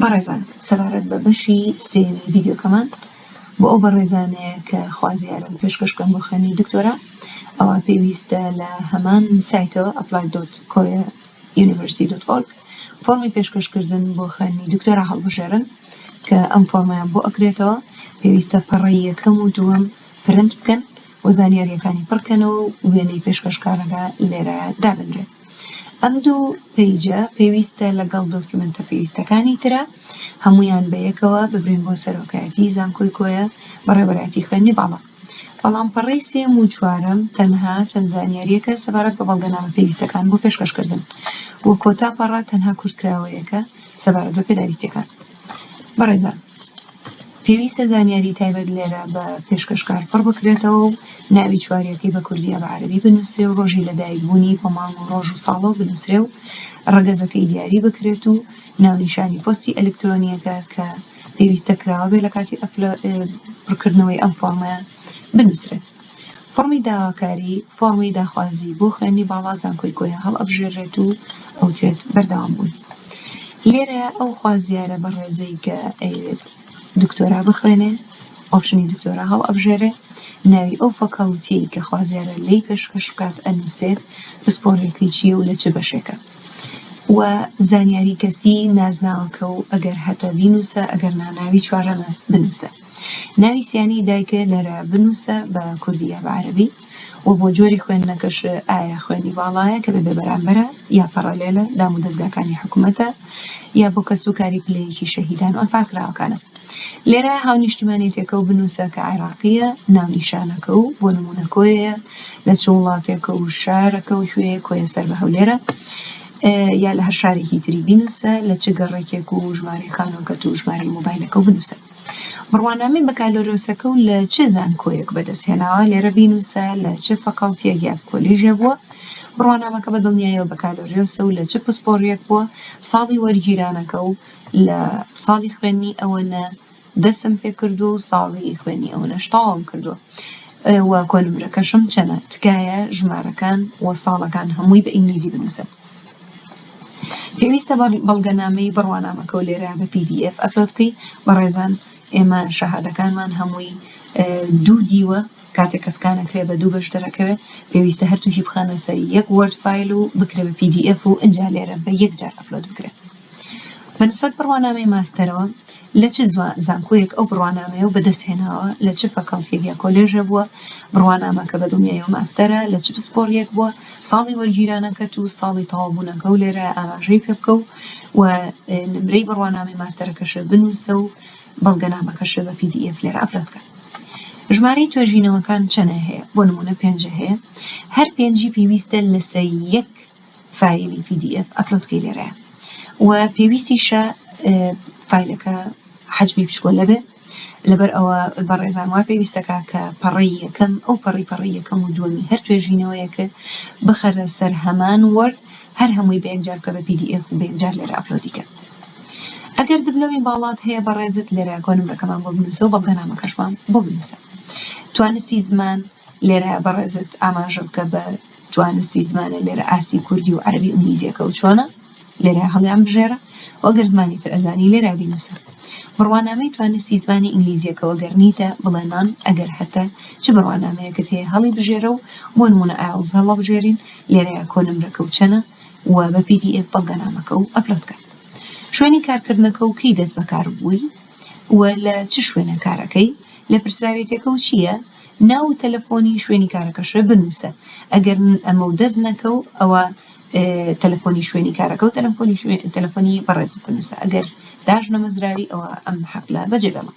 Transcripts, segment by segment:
بەڕێزان سەبارەت بە بەشی سێمی ڤیدیۆ کەمان بۆ ئەو بەڕێزانەیە کە خوازیارن پێشکەشکەن بۆ خوێندنی دکتۆرا ئەوە پێویستە لە هەمان سایتەوە apply.koyauniversity.org فۆرمی پێشکەشکردن بۆ خوێندنی دکتۆرا هەڵبژێرن کە ئەم فۆرمەیان بۆ ئەکرێتەوە پێویستە پەڕەی یەکەم و دووەم پرنت بکەن و زانیاریەکانی پڕکەنەوە و وێنەی پێشکەشکارەکە لێرە دابنرێت. ئەم دوو پیجە پێویستە لەگەڵ دۆکیومنتە پێویستەکانی ترە هەمویان بەیەکەوە ببرین بۆ سەرۆکایەتی زانکۆی کۆیە بەڕێوەبەرایەتی خوێندنی باڵا. بەڵام پەڕەی سێم و چوارەم تەنها چەند زانیاریەکە سەبارەت بە بەڵگەنامە پێویستەکان بۆ پێشکەشکردن و کۆتا پەڕە تەنها کورتکراوەیەکە سەبارەت بە پێداویستیەکان. بەڕێزان پێویستە زانیاری تایبەت لێرە بە پێشکەشکار پڕ بکرێتەوە و ناوی چواریەکەی بە کوردیە بە عەرەبی بنووسرێ و ڕۆژی لەدایکبوونی پەماڵ و ڕۆژ و ساڵە بنووسرێ و ڕەگەزەکەی دیاری بکرێت و ناونیشانی پۆستی ئەلکترۆنیەکە کە پێویستە کراوە بێ لە کاتی پڕکردنەوەی ئەم فۆرمە بنووسرێت. فۆرمی داواکاری فۆرمی داخوازی بۆ خوێندنی باڵا زانکۆی کۆیە هەڵئەبژێڕێت و ئەوترێت بەردەوام بوون. لێرە ئەو خوازیارە بەڕێزەی کە ئەوێت دکتۆرا بخوێنێ ئۆپشنی دکتۆرا هەڵئەبژێرێ ناوی ئەو فەکەڵتیەی کە خوازیارە لی پێشکەش بکات ئەنووسێت پسپۆڕێکی چییە و لە چ بەشێکە و زانیاری کەسی نازناوەکە و ئەگەر هەتە بینووسە ئەگەر ناناوی چوارەمە بنووسە. ناوی سیانی دایکە لەرە بنووسە بە کوردیە بە عەرەبی و بۆ جۆری خوێندنەکەش ئایا خوێندنی باڵایە کە بێ بەرامبەرە یا پەڕەلێلە دام و دەستگاکانی حکوومەتە یا بۆ کەس و کاری پلەیەکی شەهیدان و ئەنفاکراوەکانە. لێرە هاونیشتیمانێتێکە و بنووسە کە عێراقیە ناونیشانەکە و بۆ نمونە کۆیە لە چ وڵاتێکە و شارەکە و شوێیە کۆیە سەر بە هەولێرە یا لە هەر شارێکی تری بینووسە لە چ گەڕێکێک و ژمارەی خانۆکەت و ژمارەی مۆبایلەکە و بنووسە. بڕوانامەی بەکالۆرۆسەکە و لە چ زانکۆیەک بەدەستهێناوە لێرە بینووسە لە چ فەکەڵتیەک یا کۆلیژێ بووە بڕوانامەکە بەدڵنیاییەوە بەکالۆرۆسە و لە چ پسپۆڕیەک بووە ساڵی وەرگیرانەکە و لە ساڵی خوێندنی ئەوەنە دەسم پێ کردو و ساڵی خوێنی ئەوەنە شتاوم کردووە و کۆنمرەکەشم چەنە تکایە ژمارەکان و ساڵەکان هەمووی بە ئینگلیزی بنووسن. پێویستە بەڵگەنامەی بڕوانامەکە و لێرە بە PDF ئەپلۆد بکەی. بەڕێزان ئێمە شەهادەکانمان هەمووی دوو دیوە کاتێک کەسکانەکرێ بە دوو بەش دەرەکەوێت پێویستە هەرتووشی بخانە سەر یەک وەرد فایل و بکرێ بە PDF و ئەنجا لێرە بە یەک جار ئەپلۆد بکرێت. بەنسبەت بڕوانامەی ماستەرەوە لە چ زانکۆیەک ئەو بڕوانامەیە و بەدەستهێناوە لە چ فەکەڵتیەک یا کۆلێژە بووە بڕوانامەکە بەدڵنیاییەوە ماستەرە لە چ پسپۆڕیەک بووە ساڵی وەرگیرانەکەت و ساڵی تەواوبوونەکە و لێرە ئاماژەی پێ بکە و نمرەی بڕوانامەی ماستەرەکەشە بنووسە و بەڵگەنامەکەشە بە PDF لێرە ئەپلۆد بکە. ژمارەی توێژینەوەکان چەنە هەیە بۆ نمونە 5 هەیە هەر 5 پێویستە لەسەر یەک فایلی PDF ئەپلۆدکەی لێرەیە و پێویستیشە فایلەکە حەجمی بچکۆلە بێ لەبەر ئەوە بەڕێزان وا پێویستەکە کە پەڕەی یەکەم ئەو پەڕەی یەکەم و دووەمی هەر توێژینەوەیەکە بخەرە سەر هەمان وەرد هەر هەمووی بە یەکجار بکە بە PDF و بە یەکجار لێرە ئەپلۆدیکە. ئەگەر دبلۆمی باڵات هەیە بەڕێزت لێرە کۆنمرەکەمان بۆ بنووسە و بەڵگەنامەکەشمان بۆ بنووسە. توانستی زمان لێرە بەڕێزت ئاماژە بکە بە توانستی زمانە لێرە ئاسی کوردی و عەرەبی ئینگلیزیەکە و چۆنە لێرە هەڵیان بژێرە و ئەگەر زمانی تر ئەزانی لێرە بینووسە. بڕوانامەی توانستی زمانی ئینگلیزیەکەوە گەرنیتە بڵێمان ئەگەر هەتە چ بڕوانامەیەکت هەیە هەڵی بژێرە و بۆ نمونە IELTS هەڵە بژێرین لێرەیە کۆنمرەکە و چەنە و بە PDF بەڵگەنامەکە و ئەپلۆد بکە. شوێنی کارکردنەکە و کەی دەست بەکار بووی و لە چ شوێنە کارەکەی لە پرسراوێتەکە و چییە ناو تەلەفۆنی شوێنی کارەکەشە بنووسە ئەگەر ئەمە و دەست نەکە و ئەوە تەلەفۆنی شوێنی کارەکە و تەلەفۆنی بەڕێزت بنووسە ئەگەر داژ نەمەزراوی ئەوە ئەم حەفلە بەجێبەمە.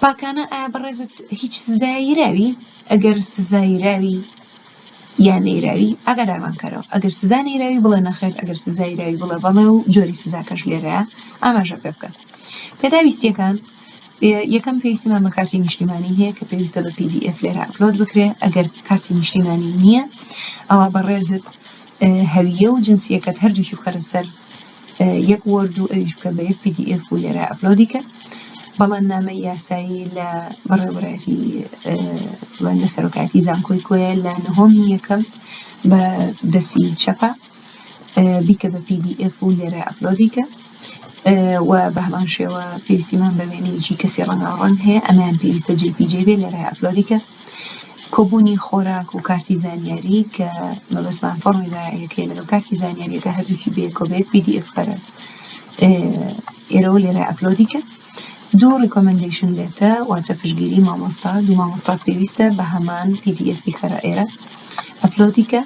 پاکانە ئایا بەڕێزت هیچ سزایی راوی ئەگەر سزایی راوی یان نەیراوی ئاگادارمان کەرەوە ئەگەر سزا نەیراوی بڵێ نەخێر ئەگەر سزایی راوی بڵێ بەڵێ و جۆری سزاکەش لێرەیە ئاماژە پێ بکە. پێداویستیەکان یەکەم پێویستیمان بە کارتی نیشتیمانی هەیە کە پێویستە بە PDF لێرە ئەپلۆد بکرێ ئەگەر کارتی نیشتیمانی نییە ئەوە بەڕێزت هەویە و جنسیەکەت هەردووکی بخەرە سەر یەک وەرد و ئەویش بکە بە یەک PDF و لێرە ئەپلۆدیکە. بەڵێننامەی یاسایی لە بەڕێوەبەرایەتی لە سەرۆکایەتی زانکۆی کۆیە لە نهۆمی یەکەم بە دەستی چەپە بیکە بە PDF و لێرە ئەپلۆدیکە. و بهمان شێوە پێویستیمان بەوێنەیەکی کەسی ڕەنگاڕەنگ هەیە ئەمەیان پێویستە JPJ بێ لێرە ئەپلۆدیکە کۆبوونی خۆراک و کارتی زانیاری کە مەبەستمان فۆرمی دایەکەی لەگەڵ کارتی زانیاریەکە هەردووکی بێکۆبێت PDF بەرە ئێرەوە لێرە ئەپلۆدیکە دوو ریکۆمەندیشن لێتە واتە پشتگیری مامۆستا دوو مامۆستا پێویستە بە هەمان PDF خەرە ئێرە ئەپلۆدیکە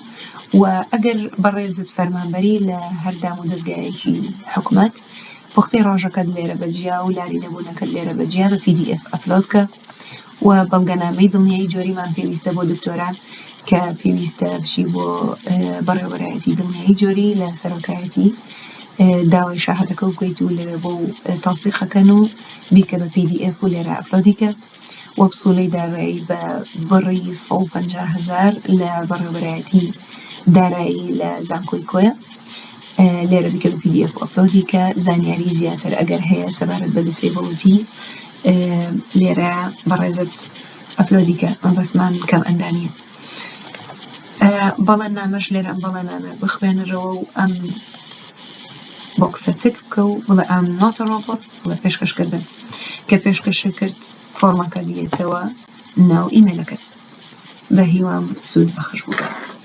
و ئەگەر بەڕێزت فەرمانبەری لە هەردام و دەستگایەکی حکومەت پوختی ڕۆژەکەت لێرە بەجیا و لاری نەبوونەکەت لێرە بەجیا بە PDF ئەپلۆدکە و بەڵگەنامەی دڵنیایی جۆریمان پێویستە بۆ دکتۆران کە پێویستە بشی بۆ بەڕێوەبەرایەتی دڵنیایی جۆری لە سەرۆکایەتی داوای شاهدەکە و بکەیت و لەوێ بۆ تەستیقەکەن و بیکە بە PDF و لێرە ئەپلۆدیکە و بسوولەی دارایی بە بڕی 150,000 لە بەڕێوەبەرایەتی دارایی لە زانکۆی کۆیە لێرە بیکە بە PDF و ئەپلۆدیکە زانیاری زیاتر ئەگەر هەیە سەبارەت بە دیسێبڵیتی لێرە بەڕێزت ئەپلۆدیکە مەبەستمان کەم ئەندامیە بەڵێنامەش لێرە ئەم بەڵێنامە بخوێنەرەوە و ئەم بۆکسە تک بکە و بڵێ ئەم نۆتە ڕۆبۆت بڵێ پێشکەشکردن کە پێشکەشە کرد فۆرمەکە دیێتەوە ناو ئیمێلەکەت بە هیوام سوود بەخش بوو.